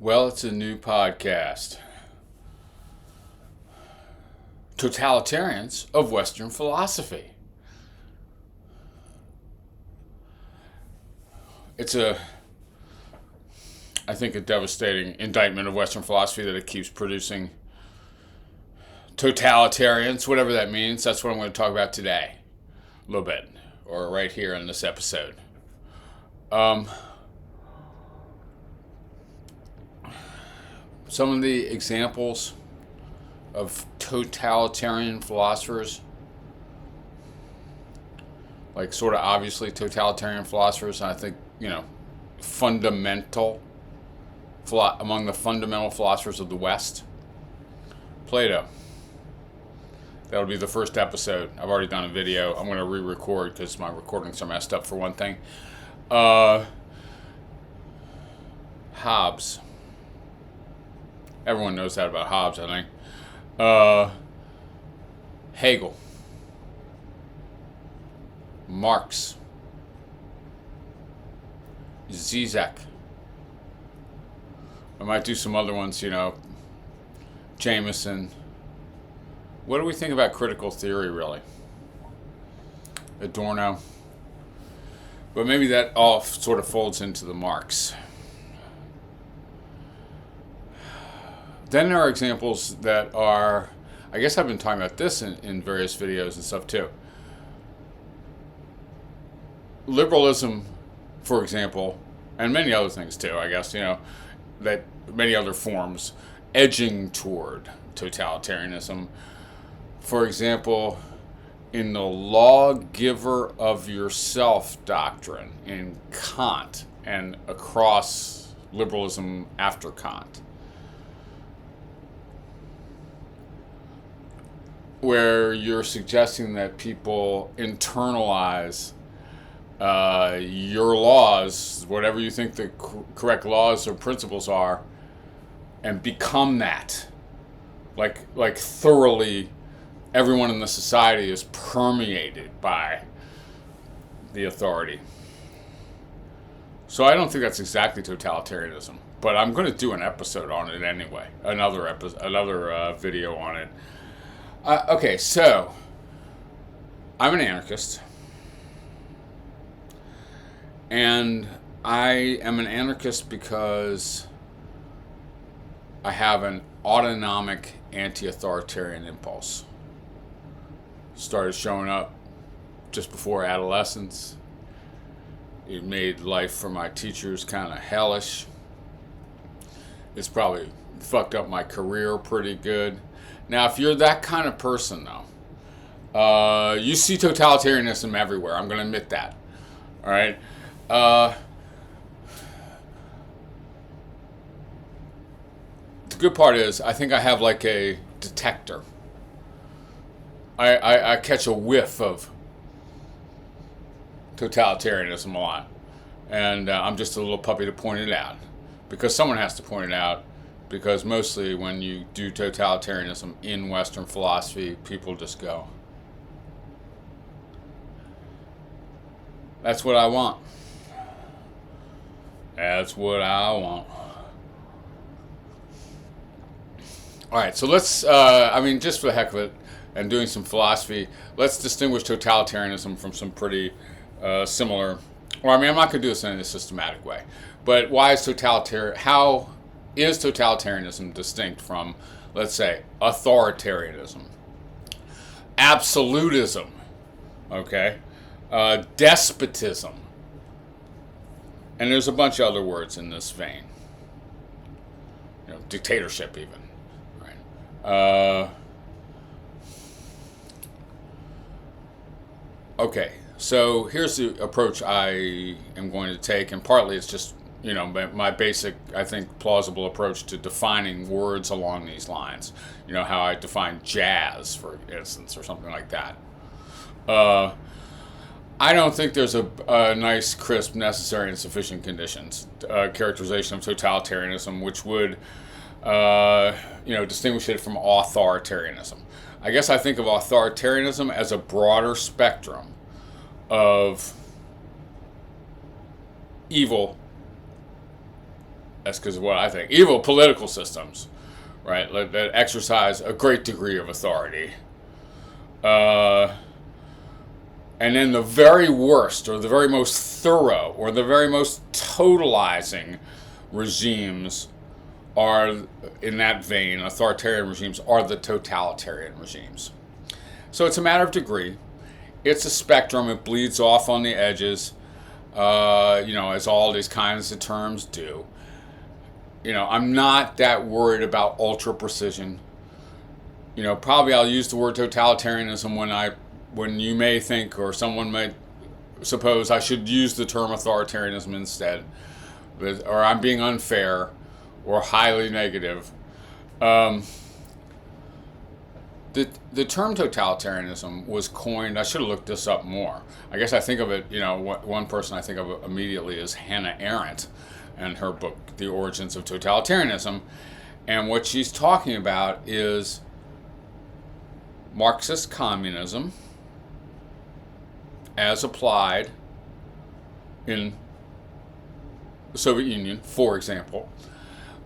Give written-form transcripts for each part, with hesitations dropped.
Well, it's a new podcast. Totalitarians of Western Philosophy. It's I think, a devastating indictment of Western philosophy that it keeps producing totalitarians, whatever that means. That's what I'm going to talk about today. A little bit. Or right here in this episode. Some of the examples of totalitarian philosophers, like sort of obviously totalitarian philosophers, and I think, among the fundamental philosophers of the West, Plato. That'll be the first episode. I've already done a video. I'm going to re-record because my recordings are messed up for one thing. Hobbes. Everyone knows that about Hobbes, I think. Hegel. Marx. Zizek. I might do some other ones, Jameson. What do we think about critical theory, really? Adorno. But maybe that all sort of folds into the Marx. Then there are examples that are, I guess I've been talking about this in various videos and stuff too. Liberalism, for example, and many other things too, I guess, that many other forms edging toward totalitarianism. For example, in the lawgiver of yourself doctrine in Kant and across liberalism after Kant, where you're suggesting that people internalize your laws, whatever you think the correct laws or principles are, and become that. Like thoroughly, everyone in the society is permeated by the authority. So I don't think that's exactly totalitarianism, but I'm going to do an episode on it anyway. Another video on it. Okay, so I'm an anarchist, and I am an anarchist because I have an autonomic anti-authoritarian impulse. Started showing up just before adolescence. It made life for my teachers kind of hellish. It's probably fucked up my career pretty good. Now, if you're that kind of person, though, you see totalitarianism everywhere. I'm going to admit that. All right? The good part is, I think I have like a detector. I catch a whiff of totalitarianism a lot. And I'm just a little puppy to point it out. Because someone has to point it out. Because mostly when you do totalitarianism in Western philosophy, people just go, that's what I want. That's what I want. Alright, so let's, just for the heck of it, and doing some philosophy, let's distinguish totalitarianism from some pretty similar, I'm not going to do this in a systematic way, but why is how is totalitarianism distinct from, let's say, authoritarianism, absolutism, okay, despotism, and there's a bunch of other words in this vein, dictatorship even, right? Okay, so here's the approach I am going to take, and partly it's just my basic, I think, plausible approach to defining words along these lines. How I define jazz, for instance, or something like that. I don't think there's a nice, crisp, necessary, and sufficient conditions characterization of totalitarianism, which would, distinguish it from authoritarianism. I guess I think of authoritarianism as a broader spectrum of evil, That's because of what I think. Evil political systems, right, that exercise a great degree of authority. And then the very worst, or the very most thorough, or the very most totalizing regimes are, in that vein, authoritarian regimes are the totalitarian regimes. So it's a matter of degree. It's a spectrum. It bleeds off on the edges, as all these kinds of terms do. I'm not that worried about ultra precision. Probably I'll use the word totalitarianism when you may think, or someone might suppose I should use the term authoritarianism instead, or I'm being unfair or highly negative. The term totalitarianism was coined, I should have looked this up more. I guess I think of it, one person I think of immediately is Hannah Arendt and her book, The Origins of Totalitarianism. And what she's talking about is Marxist communism as applied in the Soviet Union, for example,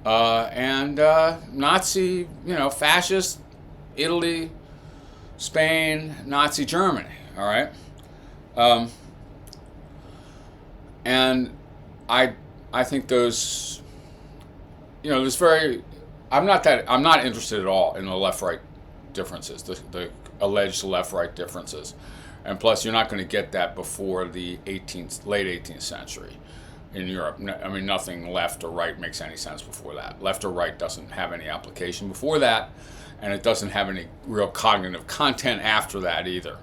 and Nazi, fascist Italy, Spain, Nazi Germany, all right? And I think those, there's I'm not interested at all in the left-right differences, the alleged left-right differences. And plus, you're not going to get that before the late 18th century in Europe. Nothing left or right makes any sense before that. Left or right doesn't have any application before that, and it doesn't have any real cognitive content after that either.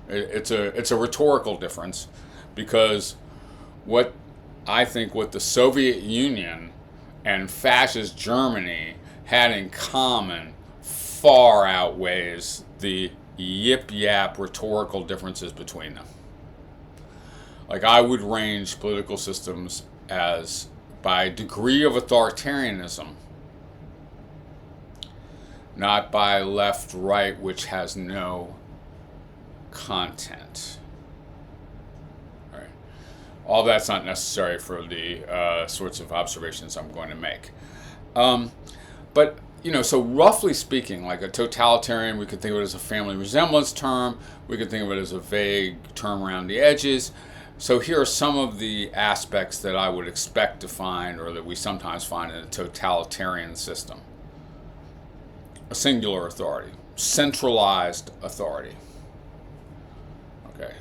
It's a rhetorical difference, because what the Soviet Union and fascist Germany had in common far outweighs the yip-yap rhetorical differences between them. Like, I would range political systems as by degree of authoritarianism, not by left-right, which has no content. All right. All that's not necessary for the sorts of observations I'm going to make. But so roughly speaking, like a totalitarian, we could think of it as a family resemblance term. We could think of it as a vague term around the edges. So here are some of the aspects that I would expect to find, or that we sometimes find in a totalitarian system. A singular authority, centralized authority. Okay.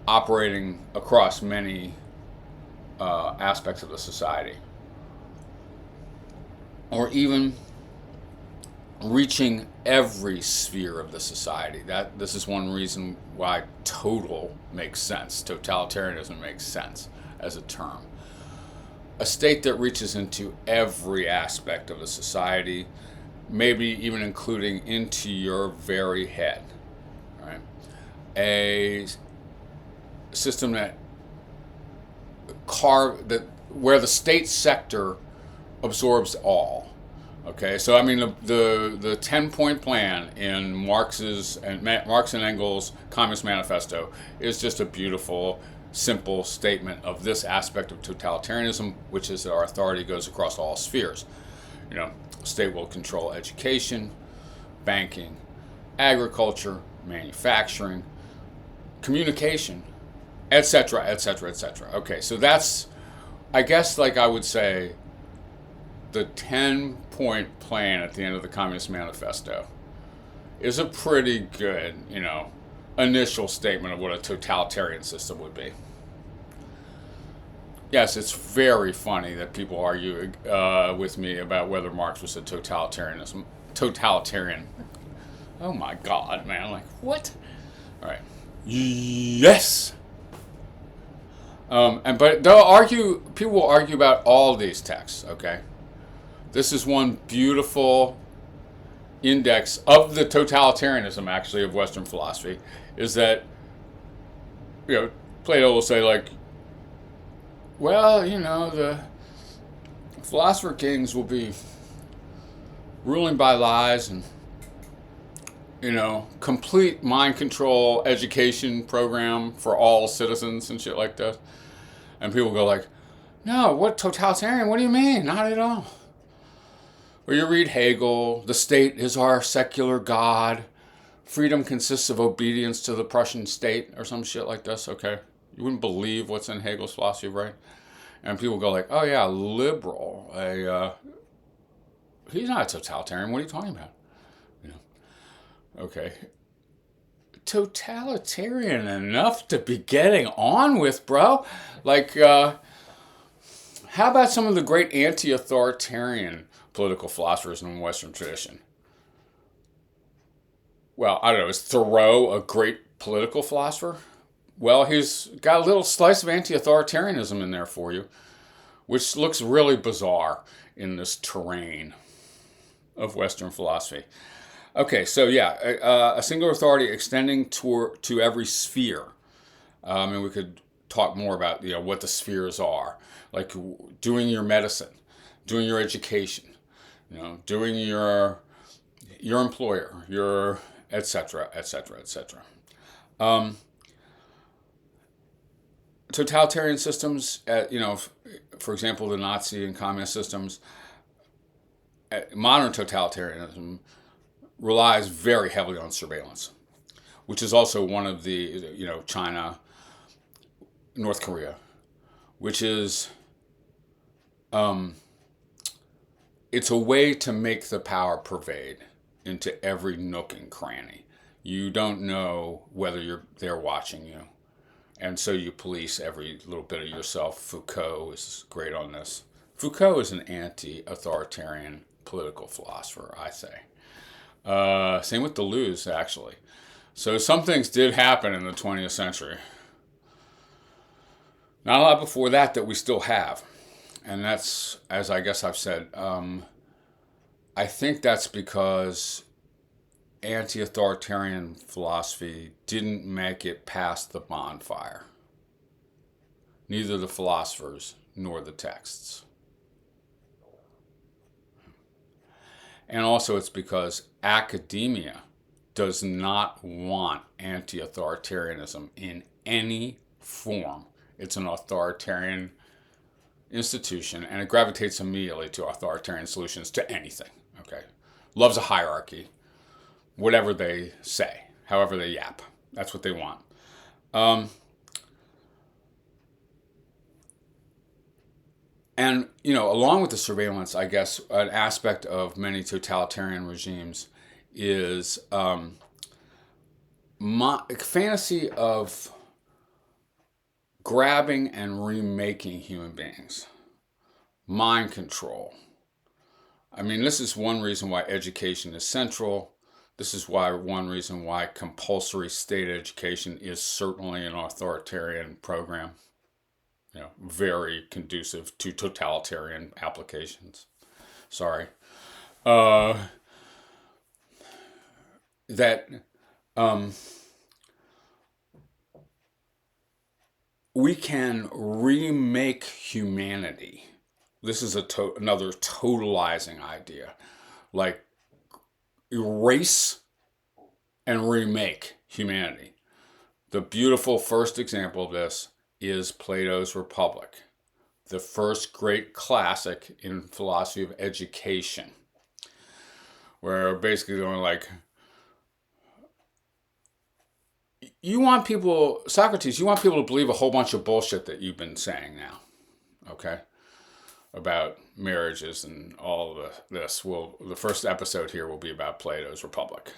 Operating across many aspects of the society. Or even reaching every sphere of the society. This is one reason why total makes sense. Totalitarianism makes sense as a term. A state that reaches into every aspect of a society, maybe even including into your very head. Right? A system where the state sector absorbs all. Okay, so the 10-point plan in Marx and Engels' Communist Manifesto is just a beautiful, simple statement of this aspect of totalitarianism, which is that our authority goes across all spheres. State will control education, banking, agriculture, manufacturing, communication, etc., etc., etc. Okay, so that's, I guess, like I would say, the 10-point plan at the end of the Communist Manifesto is a pretty good, initial statement of what a totalitarian system would be. Yes, it's very funny that people argue with me about whether Marx was a totalitarian. Oh my God, man! Like, what? All right. Yes. But people will argue about all these texts. Okay. This is one beautiful index of the totalitarianism, actually, of Western philosophy, is that, Plato will say, like, well, the philosopher kings will be ruling by lies and, complete mind control education program for all citizens and shit like that. And people go like, No, what totalitarian? What do you mean? Not at all. Or you read Hegel, the state is our secular God. Freedom consists of obedience to the Prussian state, or some shit like this, okay? You wouldn't believe what's in Hegel's philosophy, right? And people go like, oh yeah, liberal. He's not a totalitarian. What are you talking about? You know, okay. Totalitarian enough to be getting on with, bro. Like, how about some of the great anti-authoritarian political philosophers in the Western tradition? Well, I don't know. Is Thoreau a great political philosopher? Well, he's got a little slice of anti-authoritarianism in there for you, which looks really bizarre in this terrain of Western philosophy. Okay, so yeah, a singular authority extending to every sphere. And we could talk more about what the spheres are, like doing your medicine, doing your education, doing your employer, your etc. etc. etc. Totalitarian systems, for example, the Nazi and communist systems, modern totalitarianism relies very heavily on surveillance, which is also one of the, China, North Korea, which is, it's a way to make the power pervade into every nook and cranny. You don't know whether they're watching you. And so you police every little bit of yourself. Foucault is great on this. Foucault is an anti-authoritarian political philosopher, I say. Same with Deleuze, actually. So some things did happen in the 20th century. Not a lot before that we still have. And that's, as I guess I've said, I think that's because anti-authoritarian philosophy didn't make it past the bonfire. Neither the philosophers nor the texts. And also it's because academia does not want anti-authoritarianism in any form. It's an authoritarian institution, and it gravitates immediately to authoritarian solutions to anything. Okay, loves a hierarchy, whatever they say, however they yap. That's what they want. And, along with the surveillance, I guess, an aspect of many totalitarian regimes is fantasy of grabbing and remaking human beings. Mind control. I mean, this is one reason why education is central. This is one reason why compulsory state education is certainly an authoritarian program. Very conducive to totalitarian applications. Sorry. We can remake humanity. This is another totalizing idea. Like, erase and remake humanity. The beautiful first example of this is Plato's Republic, the first great classic in philosophy of education, where basically they're like, Socrates, you want people to believe a whole bunch of bullshit that you've been saying now, okay, about marriages and all of this. Well, the first episode here will be about Plato's Republic.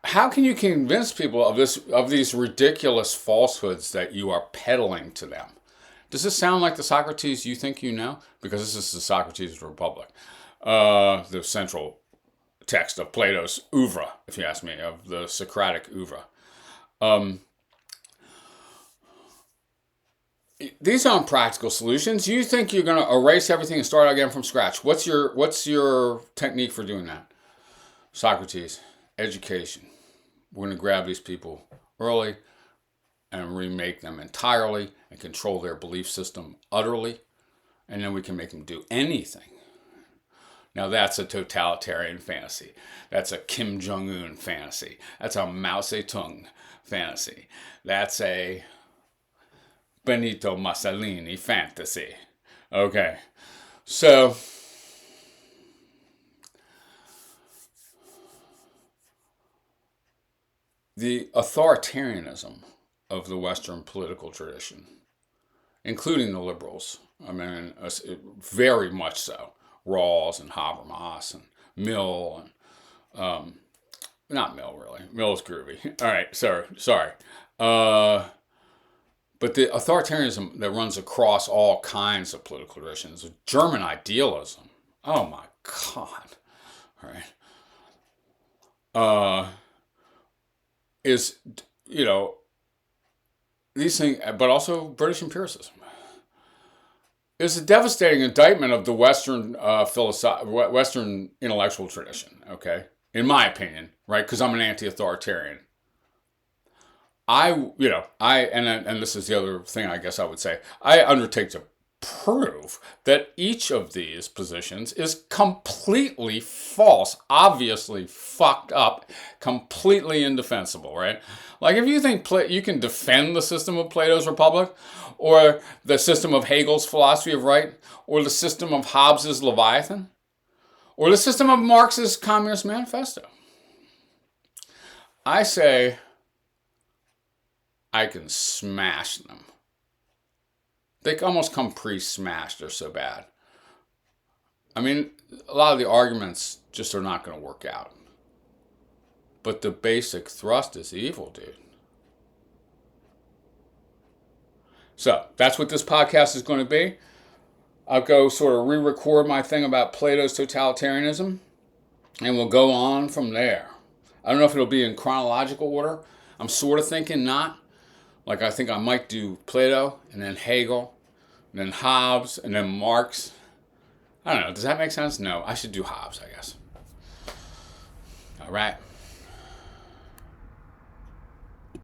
How can you convince people of these ridiculous falsehoods that you are peddling to them? Does this sound like the Socrates you think you know? Because this is the Socrates Republic, the central text of Plato's oeuvre, if you ask me, of the Socratic oeuvre. These aren't practical solutions. You think you're going to erase everything and start again from scratch. What's your technique for doing that? Socrates, education. We're going to grab these people early and remake them entirely and control their belief system utterly, and then we can make them do anything. Now that's a totalitarian fantasy. That's a Kim Jong-un fantasy. That's a Mao Zedong fantasy. That's a Benito Mussolini fantasy. Okay. So, the authoritarianism of the Western political tradition, including the liberals, I mean, very much so, Rawls and Habermas and Mill, and not Mill really. Mill's groovy. All right, sorry. But the authoritarianism that runs across all kinds of political traditions, German idealism. Oh my God! All right, is these things, but also British empiricism is a devastating indictment of the Western Western intellectual tradition. Okay, in my opinion, right? Because I'm an anti-authoritarian. And this is the other thing I guess I would say. I undertake to prove that each of these positions is completely false, obviously fucked up, completely indefensible, right? Like if you think you can defend the system of Plato's Republic, or the system of Hegel's philosophy of right, or the system of Hobbes's Leviathan, or the system of Marx's Communist Manifesto, I say I can smash them. They almost come pre-smashed. They're so bad. I mean, a lot of the arguments just are not going to work out. But the basic thrust is evil, dude. So, that's what this podcast is going to be. I'll go sort of re-record my thing about Plato's totalitarianism, and we'll go on from there. I don't know if it'll be in chronological order. I'm sort of thinking not. Like I think I might do Plato, and then Hegel, and then Hobbes, and then Marx. I don't know. Does that make sense? No, I should do Hobbes, I guess. All right.